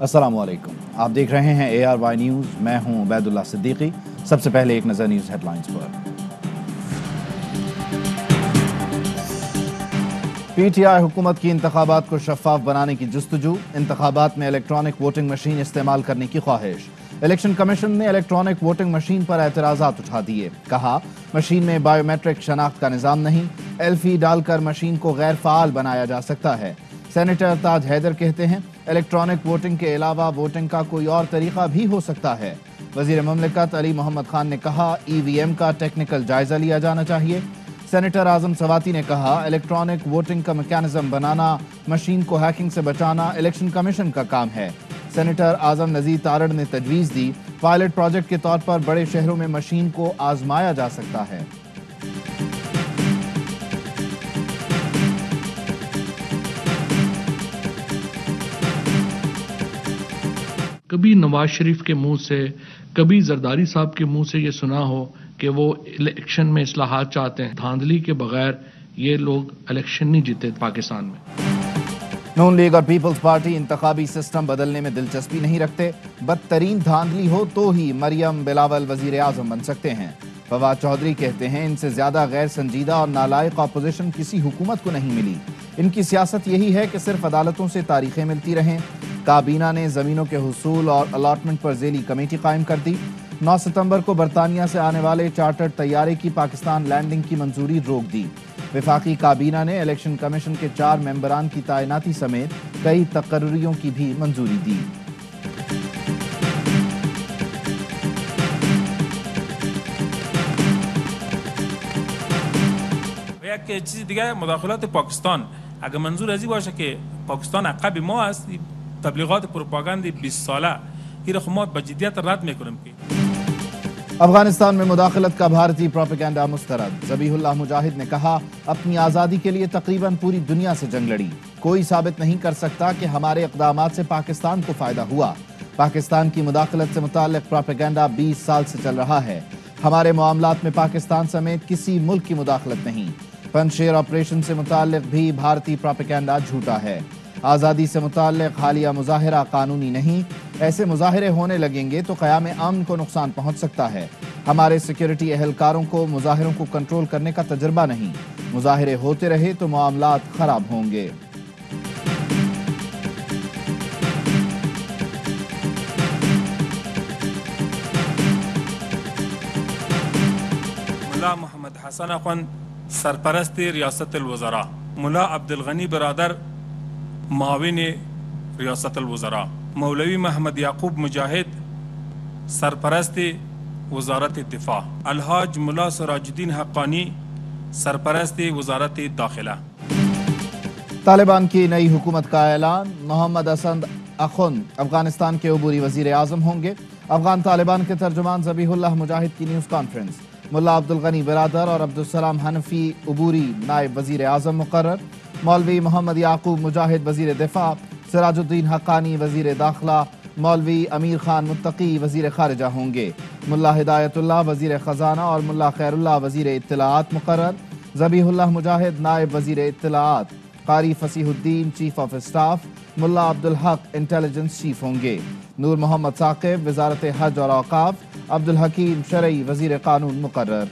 अस्सलाम वालेकुम। आप देख रहे हैं ARY न्यूज़। मैं हूं उबैदुल्लाह सिद्दीकी। सबसे पहले एक नज़र न्यूज़ हेडलाइंस पर। PTI हुकूमत की इंतखाबात को शफाफ बनाने की जुस्तजू, इंतखाबात में इलेक्ट्रॉनिक वोटिंग मशीन इस्तेमाल करने की ख्वाहिश। इलेक्शन कमीशन ने इलेक्ट्रॉनिक वोटिंग मशीन पर एतराज़ात उठा दिए। कहा मशीन में बायोमेट्रिक शनाख्त का निज़ाम नहीं, एल्फी डालकर मशीन को गैर फ़ाल बनाया जा सकता है। सेनेटर ताज हैदर कहते हैं इलेक्ट्रॉनिक वोटिंग के अलावा वोटिंग का कोई और तरीका भी हो सकता है। वज़ीर ममलिकत अली मोहम्मद खान ने कहा EVM का टेक्निकल जायजा लिया जाना चाहिए। सेनेटर आजम सवाती ने कहा इलेक्ट्रॉनिक वोटिंग का मैकेनिज्म बनाना, मशीन को हैकिंग से बचाना इलेक्शन कमीशन का काम है। सेनेटर आजम नज़ीर तारड़ ने तजवीज़ दी पायलट प्रोजेक्ट के तौर पर बड़े शहरों में मशीन को आजमाया जा सकता है। कभी नवाज शरीफ के मुंह से, कभी जरदारी साहब के मुंह से ये सुना हो कि वो इलेक्शन में इस्लाहात चाहते हैं। धांधली के बगैर ये लोग इलेक्शन नहीं जीते पाकिस्तान में। नून लीग और पीपल्स पार्टी इंतखाबी सिस्टम बदलने में दिलचस्पी नहीं रखते। बदतरीन धांधली हो तो ही मरियम बिलावल वजीर आजम बन सकते हैं। फवाद चौधरी कहते हैं इनसे ज्यादा गैर संजीदा और नालायक अपोजिशन किसी हुकूमत को नहीं मिली। इनकी सियासत यही है कि सिर्फ अदालतों से तारीखें मिलती रहें। काबीना ने जमीनों के हुसूल और अलॉटमेंट पर ज़ेली कमेटी कायम कर दी। 9 सितंबर को बरतानिया से आने वाले चार्टर्ड तैयारे की पाकिस्तान लैंडिंग की मंजूरी रोक दी। वफाकी काबीना ने इलेक्शन कमीशन के 4 मेंबरान की तैनाती समेत कई तकर्रियों की भी मंजूरी दी। یک چیز دیگه مداخلات پاکستان اگه منظور ازی باشه که پاکستان عقب ما است، تبلیغات پروپاگاندی 20 ساله این رو ما با جدیت رد میکنیم که अफगानिस्तान में मुदाखलत का भारतीय प्रोपेगेंडा मुस्तरद। ज़बीहुल्लाह मुजाहिद ने कहा अपनी आज़ादी के लिए तकरीबन पूरी दुनिया से जंग लड़ी, कोई साबित नहीं कर सकता कि हमारे इक़दामात से पाकिस्तान को फ़ायदा हुआ। पाकिस्तान की मुदाखलत से मुताल्लिक़ प्रोपेगेंडा 20 साल से चल रहा है। हमारे मामलात में पाकिस्तान समेत किसी मुल्क की मुदाखलत नहीं। पंजशेर ऑपरेशन से मुताल्लिक़ भी भारतीय प्रोपेगेंडा झूठा है। आज़ादी से मुताल्लिक़ हालिया मुज़ाहिरा कानूनी नहीं। ऐसे मुज़ाहिरे होने लगेंगे तो क़याम अमन को नुकसान पहुँच सकता है। हमारे सिक्योरिटी एहलकारों को मुज़ाहिरों को कंट्रोल करने का तजर्बा नहीं। मुज़ाहिरे होते रहे तो मामलात ख़राब होंगे। मुला मोहम्मद हसन अखुन सरपरस्त रियासत अलवज़रा, मुला अब्दुल गनी बरादर माविन रियासत अलवज़रा, मौलवी मोहम्मद याकूब मुजाहिद सरपरस्त वजारत दिफा, अलहाज मुला सराजुद्दीन हक्कानी सरपरस्त वजारत दाखिला। तालिबान की नई हुकूमत का ऐलान। मोहम्मद असद अखुन अफगानिस्तान के अबूरी वजीर आजम होंगे। अफगान तालिबान के तर्जुमान ज़बीहुल्लाह मुजाहिद की न्यूज़ कॉन्फ्रेंस। मुल्ला अब्दुल गनी बरादर और अब्दुल सलाम हनफी अबूरी नायब वजीर आजम मुकर्रर। मौलवी मोहम्मद याकूब मुजाहिद वजीर दिफा, सिराजुद्दीन हक्कानी वजीर दाखिला, मौलवी अमीर खान मुत्तकी वजीर खारिजा होंगे। मुल्ला हिदायतुल्लाह वजीर खजाना और मुल्ला खैरुल्लाह वजीर इत्तलाआत मुकर्रर। ज़बीहुल्लाह मुजाहिद नायब वजीर इत्तलाआत, कारी Fasihuddin chief of staff, Mulla Abdul Haq intelligence chief होंगे। नूर मोहम्मद साकिब वजारत हज और औकाफ, अब्दुल हकीम शरई वजीर कानून मुकर्रर।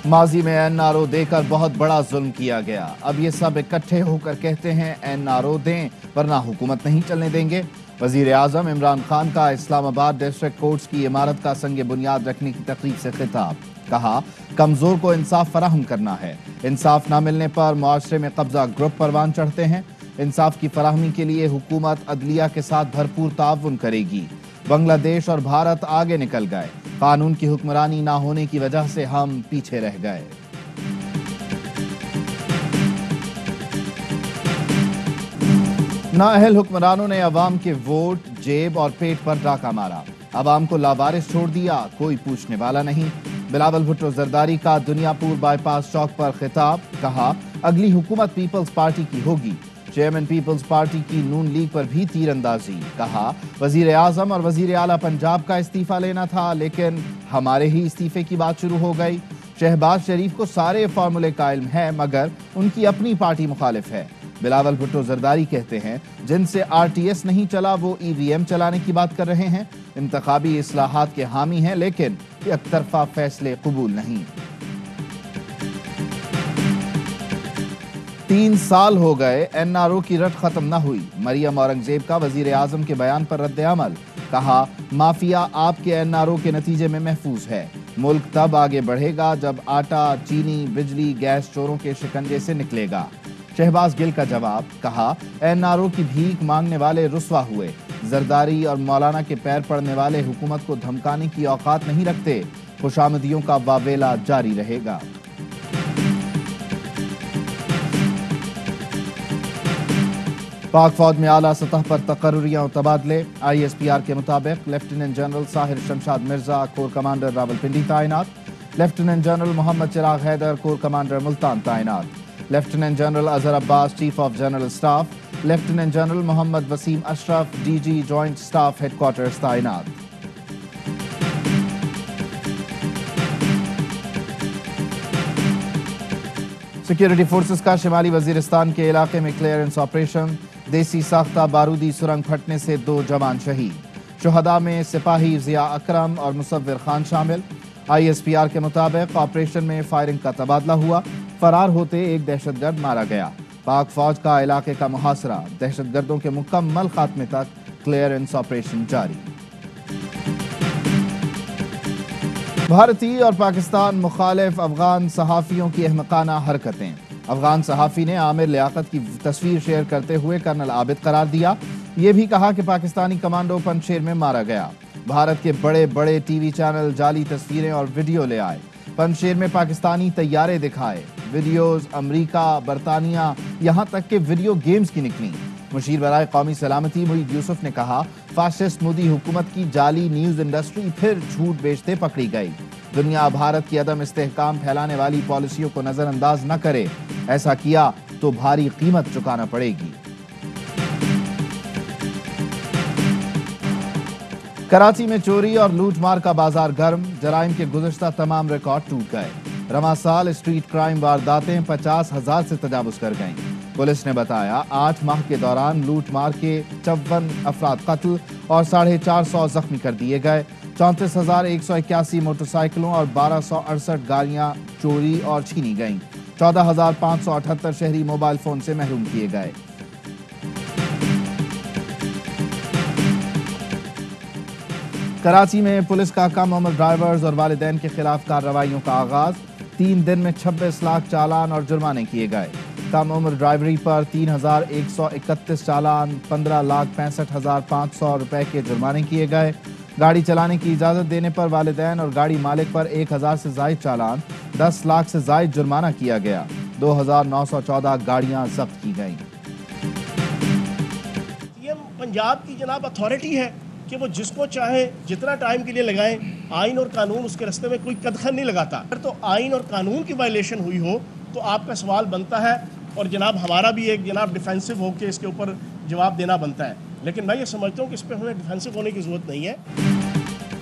माजी में NRO देकर बहुत बड़ा जुल्म किया गया। अब ये सब इकट्ठे होकर कहते हैं NRO दें वरना हुकूमत नहीं चलने देंगे। वजीर आजम इमरान खान का इस्लामाबाद डिस्ट्रिक्ट कोर्ट्स की इमारत का संग बुनियाद रखने की तकरीब से खिताब। कहा कमजोर को इंसाफ फराहम करना है। इंसाफ ना मिलने पर मुआशरे में कब्जा ग्रुप परवान चढ़ते हैं। इंसाफ की फराहमी के लिए हुकूमत अदलिया के साथ भरपूर ताउन करेगी। बांग्लादेश और भारत आगे निकल गए। कानून की हुक्मरानी ना होने की वजह से हम पीछे रह गए। नाअहल हुक्मरानों ने अवाम के वोट, जेब और पेट पर डाका मारा। अवाम को लावारिस छोड़ दिया, कोई पूछने वाला नहीं। बिलावल भुट्टो जरदारी का दुनियापुर बाईपास चौक पर खिताब। कहा अगली हुकूमत पीपल्स पार्टी की होगी। चेयरमैन पीपल्स पार्टी की नून लीग पर भी तीरंदाजी। कहा वजीर आजम और वजीर आला पंजाब का इस्तीफा लेना था, लेकिन हमारे ही इस्तीफे की बात शुरू हो गई। शहबाज शरीफ को सारे फॉर्मूले का इल्म है मगर उनकी अपनी पार्टी मुखालिफ है। बिलावल भुट्टो जरदारी कहते हैं जिनसे आरटीएस नहीं चला वो ईवीएम चलाने की बात कर रहे हैं। इंतखाबी इस्लाहात के हामी हैं लेकिन एक तरफा फैसले कबूल नहीं। 3 साल हो गए एनआरओ की रट खत्म न हुई। मरियम औरंगजेब का वजीर आजम के बयान पर रद्द अमल। कहा माफिया आपके एनआरओ के नतीजे में महफूज है। मुल्क तब आगे बढ़ेगा जब आटा, चीनी, बिजली, गैस चोरों के शिकंजे से निकलेगा। शहबाज गिल का जवाब। कहा एनआरओ की भीख मांगने वाले रुस्वा हुए। जरदारी और मौलाना के पैर पड़ने वाले हुकूमत को धमकाने की औकात नहीं रखते। खुशामदियों का वावेला जारी रहेगा। पाक फौज में आला सतह पर तकर्रुरियां और तबादले। ISPR के मुताबिक lieutenant general Sahir Shamshad Mirza corps commander Rawalpindi तैनात। Lieutenant general Mohammad Chiragh Haider corps commander Multan तैनात। Lieutenant general Azhar Abbas chief of general staff. Lieutenant general Mohammad Waseem Ashraf DG joint staff headquarters तैनात। सिक्योरिटी फोर्सेस का शिमाली वजीरिस्तान के इलाके में क्लियरेंस ऑपरेशन। देसी साख्ता बारूदी सुरंग फटने से 2 जवान शहीद। शुहदा में सिपाही जिया अकरम और मुसव्विर खान शामिल। ISPR के मुताबिक ऑपरेशन में फायरिंग का तबादला हुआ। फरार होते एक दहशतगर्द मारा गया। पाक फौज का इलाके का मुहासरा। दहशतगर्दों के मुकम्मल खात्मे तक क्लियरेंस ऑपरेशन जारी। भारतीय और पाकिस्तान मुखालिफ अफगान सहाफियों की अहमकाना हरकतें। अफगान सहाफी ने आमिर लियाकत की तस्वीर शेयर करते हुए कर्नल आबिद करार दिया। ये भी कहा कि पाकिस्तानी कमांडो पंजशेर में मारा गया। भारत के बड़े बड़े टीवी चैनल जाली तस्वीरें और वीडियो ले आए। पंजशेर में पाकिस्तानी तैयारे दिखाए। वीडियोज अमरीका, बरतानिया, यहाँ तक के वीडियो गेम्स की निकली। मुशीर बराए कौमी सलामती मुईद यूसुफ ने कहा फासिस्ट मोदी हुकूमत की जाली न्यूज इंडस्ट्री फिर झूठ बेचते पकड़ी गई। दुनिया भारत की अदम इस्तेहकाम फैलाने वाली पॉलिसियों को नजरअंदाज न करे। ऐसा किया तो भारी कीमत चुकाना पड़ेगी। कराची में चोरी और लूटमार का बाजार गर्म। जराइम के गुज़श्ता तमाम रिकॉर्ड टूट गए। रवा साल स्ट्रीट क्राइम वारदातें 50,000 से तजावुज कर गईं। पुलिस ने बताया 8 माह के दौरान लूटमार के 54 अफराद कत्ल और 450 जख्मी कर दिए गए। 34,181 मोटरसाइकिलों और 1268 गाड़ियां चोरी और छीनी गईं। 14,578 शहरी मोबाइल फोन से महरूम किए गए। कराची में पुलिस का कम उम्र ड्राइवर्स और वालिदैन के खिलाफ कार्रवाइयों का आगाज। 3 दिन में 26 लाख चालान और जुर्माने किए गए। कम उम्र ड्राइवरी पर 3,131 चालान, 15,65,500 रुपए के जुर्माने किए गए। गाड़ी चलाने की इजाजत देने पर वालिदैन और गाड़ी मालिक पर 1,000 से जायद चालान, 10 लाख से जायद जुर्माना किया गया। 2,914 गाड़ियां जब्त की गईं। पंजाब की जनाब अथॉरिटी है कि वो जिसको चाहे जितना टाइम के लिए लगाएं। आइन और कानून उसके रास्ते में कोई कदखन नहीं लगाता। अगर तो आइन और कानून की वायलेशन हुई हो तो आपका सवाल बनता है और जनाब हमारा भी एक जनाब डिफेंसिव हो के इसके ऊपर जवाब देना बनता है। लेकिन मैं ये समझता हूँ कि इस पर हमें डिफेंसिव होने की जरूरत नहीं है।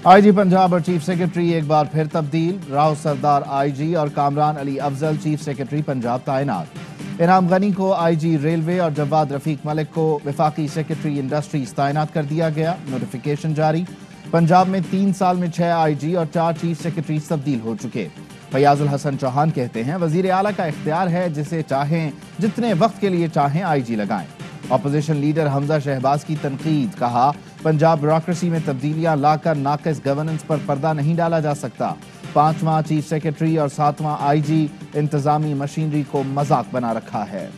IG पंजाब और चीफ सेक्रेटरी एक बार फिर तब्दील। राव सरदार IG और कामरान अली अफजल चीफ सेक्रेटरी पंजाब तैनात। इनाम गनी को IG रेलवे और जवाद रफीक मलिक को वफाकी सेक्रेटरी इंडस्ट्रीज तैनात कर दिया गया। नोटिफिकेशन जारी। पंजाब में 3 साल में 6 IG और 4 चीफ सेक्रेटरीज तब्दील हो चुके। फयाजुल हसन चौहान कहते हैं वजीर आला का इख्तियार है, जिसे चाहें जितने वक्त के लिए चाहें IG लगाएं। अपोजिशन लीडर हमजा शहबाज की तनकीद। कहा पंजाब ब्यूरोक्रेसी में तब्दीलियां लाकर नाकिस गवर्नेंस पर पर्दा नहीं डाला जा सकता। 5वां चीफ सेक्रेटरी और 7वां IG इंतजामी मशीनरी को मजाक बना रखा है।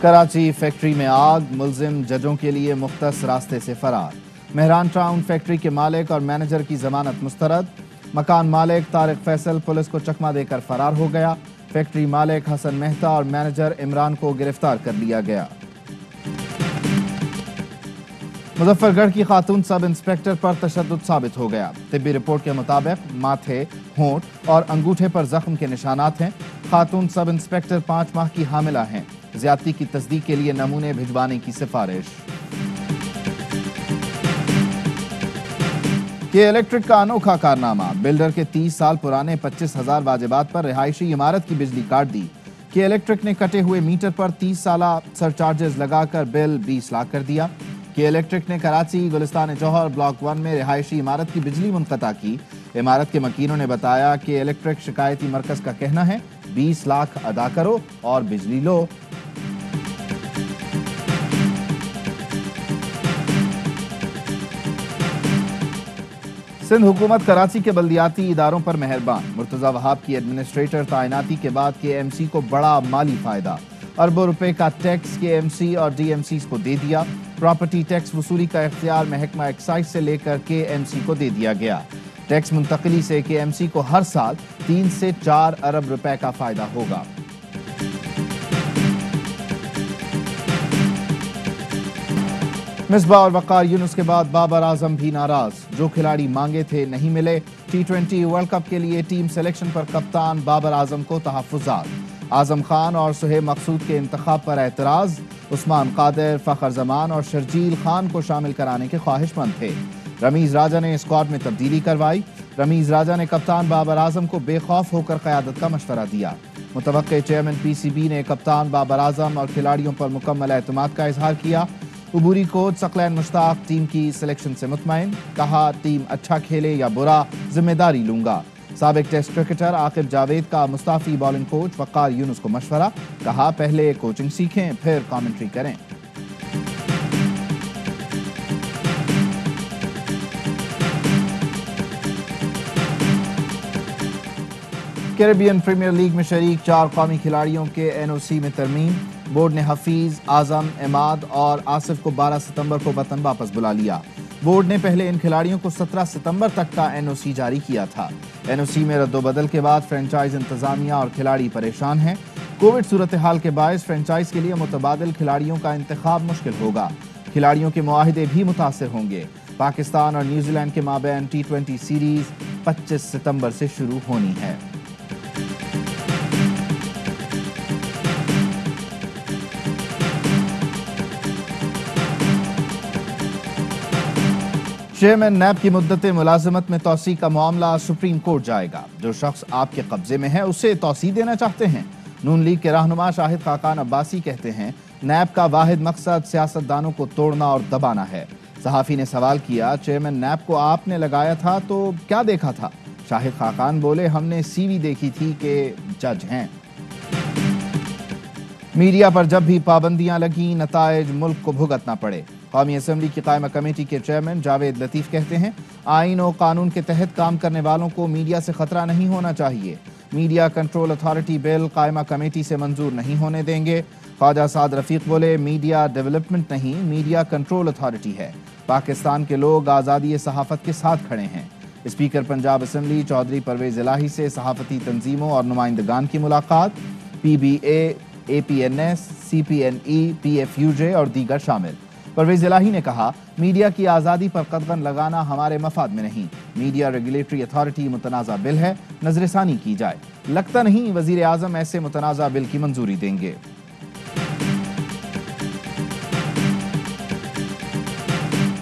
कराची फैक्ट्री में आग। मुलजिम जजों के लिए मुख्तस रास्ते से फरार। मेहरान टाउन फैक्ट्री के मालिक और मैनेजर की जमानत मुस्तरद। मकान मालिक तारिक फैसल पुलिस को चकमा देकर फरार हो गया। फैक्ट्री मालिक हसन मेहता और मैनेजर इमरान को गिरफ्तार कर लिया गया। मुजफ्फरगढ़ की खातून सब इंस्पेक्टर पर तशद्दुद साबित हो गया। तिब्बी रिपोर्ट के मुताबिक माथे, होंठ और अंगूठे पर जख्म के निशानात हैं। खातून सब इंस्पेक्टर 5 माह की हामिला हैं। ज्यादती की तस्दीक के लिए नमूने भिजवाने की सिफारिश। ये इलेक्ट्रिक का अनोखा कारनामा, बिल्डर के 30 साल पुराने 25,000 वाजिबात पर रिहायशी इमारत की बिजली काट दी। कि इलेक्ट्रिक ने कटे हुए मीटर पर 30 साला सरचार्जेस लगाकर बिल 20 लाख कर दिया। कि इलेक्ट्रिक ने कराची गुलिस्तान जौहर ब्लॉक 1 में रिहायशी इमारत की बिजली मुनक़ता की। इमारत के मकीनों ने बताया कि इलेक्ट्रिक शिकायती मरकज का कहना है 20 लाख अदा करो और बिजली लो। सिंध हुकूमत कराची के बल्दियाती इदारों पर मेहरबान, मुर्तजा वहाब की एडमिनिस्ट्रेटर तायनाती के बाद KMC को बड़ा माली फायदा। अरबों रुपए का टैक्स KMC और DMCs को दे दिया। प्रॉपर्टी टैक्स वसूली का इख्तियार महकमा एक्साइज से लेकर KMC को दे दिया गया। टैक्स मुंतकली से KMC को हर साल 3 से 4 अरब रुपए का फायदा होगा। मिसबाह और वक़ार यूनुस के बाद बाबर आजम भी नाराज, जो खिलाड़ी मांगे थे नहीं मिले। T20 वर्ल्ड कप के लिए टीम सिलेक्शन पर कप्तान बाबर आजम को तहफ़्फ़ुज़ात। आजम खान और सुहेब मकसूद के इंतखाब पर एतराज़। उस्मान कादिर, फ़खर जमान और शर्जील खान को शामिल कराने के ख्वाहिशमंद थे। रमीज़ राजा ने स्क्वाड में तब्दीली करवाई। रमीज़ राजा ने कप्तान बाबर आजम को बेखौफ होकर क़यादत का मशवरा दिया। मुतवक्के चेयरमैन PCB ने कप्तान बाबर आजम और खिलाड़ियों पर मुकम्मल एतमाद का इजहार किया। उबूरी कोच सकलैन मुश्ताक टीम की सिलेक्शन से मुतमईन, कहा टीम अच्छा खेले या बुरा जिम्मेदारी लूंगा। साबिक टेस्ट क्रिकेटर आकिब जावेद का मुस्ताफी बॉलिंग कोच वक़ार यूनुस को मशवरा, कहा पहले कोचिंग सीखें फिर कमेंट्री करें। कैरेबियन प्रीमियर लीग में शरीक 4 कौमी खिलाड़ियों के NOC में तरमीम। बोर्ड ने हफीज, आजम, इमाद और आसिफ को 12 सितंबर को वतन वापस बुला लिया। बोर्ड ने पहले इन खिलाड़ियों को 17 सितंबर तक का NOC जारी किया था। NOC में रद्दोबदल के बाद फ्रेंचाइज इंतजामिया और खिलाड़ी परेशान हैं। कोविड सूरत हाल के बायस फ्रेंचाइज के लिए मुतबादिल खिलाड़ियों का इंतखाब मुश्किल होगा। खिलाड़ियों के मुआहिदे भी मुतासिर होंगे। पाकिस्तान और न्यूजीलैंड के माबैन T20 सीरीज 25 सितंबर से शुरू होनी है। चेयरमैन नैब की मुद्दत मुलाजमत में तौसी का मामला सुप्रीम कोर्ट जाएगा। जो शख्स आपके कब्जे में है उसे तौसी देना चाहते हैं। नून लीग के रहनुमा शाहिद खाकान अब्बासी कहते हैं नैब का वाहिद मकसद सियासतदानों को तोड़ना और दबाना है। सहाफी ने सवाल किया, चेयरमैन नैब को आपने लगाया था तो क्या देखा था? शाहिद खाकान बोले, हमने CV देखी थी कि जज हैं। मीडिया पर जब भी पाबंदियां लगी नताइज मुल्क को भुगतना पड़े। कौमी असम्बली की कायमा कमेटी के चेयरमैन जावेद लतीफ़ कहते हैं आइन और कानून के तहत काम करने वालों को मीडिया से खतरा नहीं होना चाहिए। मीडिया कंट्रोल अथॉरिटी बिल कायमा कमेटी से मंजूर नहीं होने देंगे। ख्वाजा साद रफीक बोले, मीडिया डेवलपमेंट नहीं, मीडिया कंट्रोल अथॉरिटी है। पाकिस्तान के लोग आज़ादी सहाफ़त के साथ खड़े हैं। स्पीकर पंजाब असम्बली चौधरी परवेज इलाही से सहाफ़ती तंजीमों और नुमाइंदगान की मुलाकात। PBA, APNS, CPNE, PFUJ और दीगर शामिल। परवेज इलाही ने कहा, मीडिया की आज़ादी पर कदगन लगाना हमारे मफाद में नहीं। मीडिया रेगुलेटरी अथॉरिटी मुतनाज़ा बिल है, नजरसानी की जाए। लगता नहीं वज़ीर आज़म ऐसे मुतनाज़ा बिल की मंजूरी देंगे।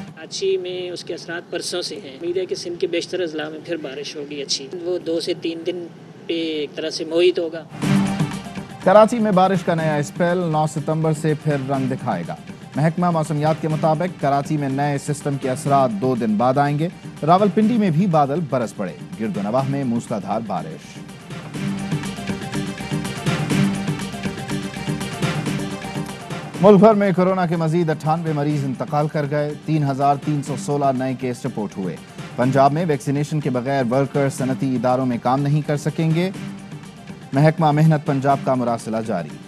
कराची में उसके असरात परसों से हैं। उम्मीद है कि सिंध के बेशतर अजला में फिर बारिश होगी अच्छी। वो 2 से 3 दिन पे एक तरह से मोहित होगा। कराची में बारिश का नया स्पेल 9 सितंबर से फिर रंग दिखाएगा। महकमा मौसमियात के मुताबिक कराची में नए सिस्टम के असरात 2 दिन बाद आएंगे। रावलपिंडी में भी बादल बरस पड़े। गिरदोनवाह में मूसलाधार बारिश। मुल्क भर में कोरोना के मजीद 98 मरीज इंतकाल कर गए। 3,316 नए केस रिपोर्ट हुए। पंजाब में वैक्सीनेशन के बगैर वर्कर सनती इदारों में काम नहीं कर सकेंगे। महकमा मेहनत पंजाब का मुरासिला जारी।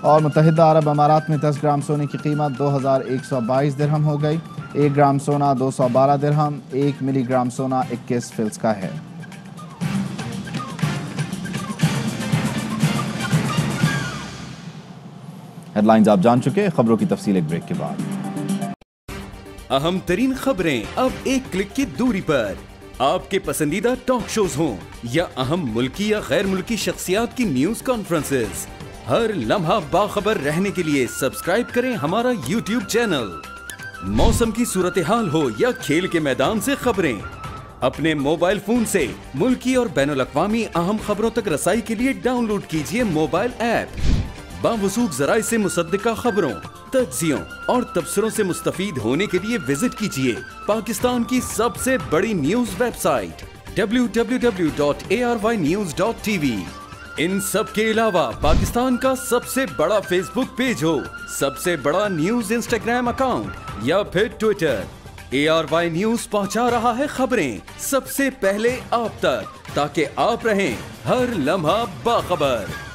और मुत्तहिदा अरब अमारात में 10 ग्राम सोने की कीमत 2,122 दिरहम हो गई। 1 ग्राम सोना 212 दिरहम, 1 मिलीग्राम सोना 21 फिल्स का है। हेडलाइंस आप जान चुके, खबरों की तफसील एक ब्रेक के बाद। अहम तरीन खबरें अब एक क्लिक की दूरी पर। आपके पसंदीदा टॉक शोज हों या अहम मुल्की या गैर मुल्की शख्सियात की न्यूज कॉन्फ्रेंसेस, हर लम्हा बाखबर रहने के लिए सब्सक्राइब करें हमारा YouTube चैनल। मौसम की सूरत हाल हो या खेल के मैदान से खबरें, अपने मोबाइल फोन से मुल्की और बैनुल-अक़वामी अहम खबरों तक रसाई के लिए डाउनलोड कीजिए मोबाइल ऐप। बावसूख ज़राए से मुसद्दिका खबरों, तज्ज़ियों और तबसरों से मुस्तफीद होने के लिए विजिट कीजिए पाकिस्तान की सबसे बड़ी न्यूज वेबसाइट www.arYnews.tv। इन सब के अलावा पाकिस्तान का सबसे बड़ा फेसबुक पेज हो, सबसे बड़ा न्यूज इंस्टाग्राम अकाउंट या फिर ट्विटर, ARY न्यूज पहुंचा रहा है खबरें सबसे पहले आप तक, ताकि आप रहें हर लम्हा बाखबर।